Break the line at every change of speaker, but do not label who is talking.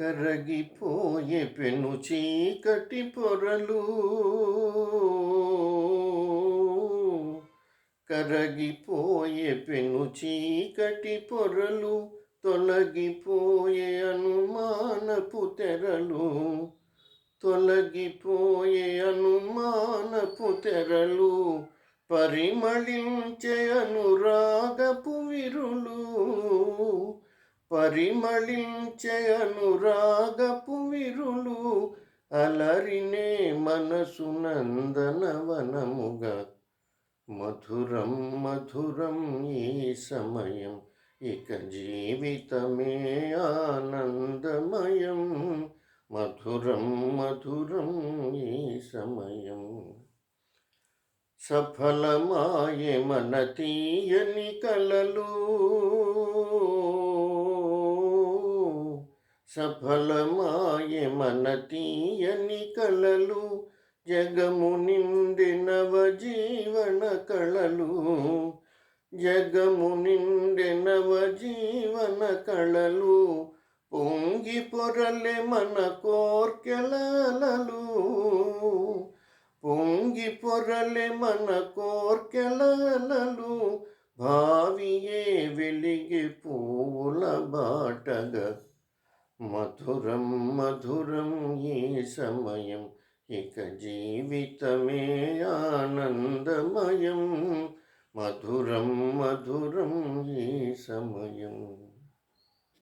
కరగిపోయే పెను చీకటి పొరలు, కరగిపోయే పెను చీకటి పొరలు, తొలగిపోయే అనుమానపు తెరలు, తొలగిపోయే అనుమానపు తెరలు, పరిమళించే అనురాగపు విరులు, పరిమళించే అనురాగపు విరులు, అలరినే మనసు నందనవనముగా. మధురం మధురం ఈ సమయం, ఇక జీవితమే ఆనందమయం. మధురం మధురం ఈ సమయం. సఫలమాయే మన తీయని కలలు, సఫలమాయే మన తీయని కలలు, జగము నిండి నవజీవన కళలు, జగము నిండి నవజీవన కళలు, పొంగి పొరలే మన కోర్కెలలు, పొంగి పొరలే మన కోర్కెలలు, భావియే వెలిగి పూల బాటగా. మధురం మధురం ఈ సమయం, ఇక జీవితమే ఆనందమయం. మధురం మధురం ఈ సమయం.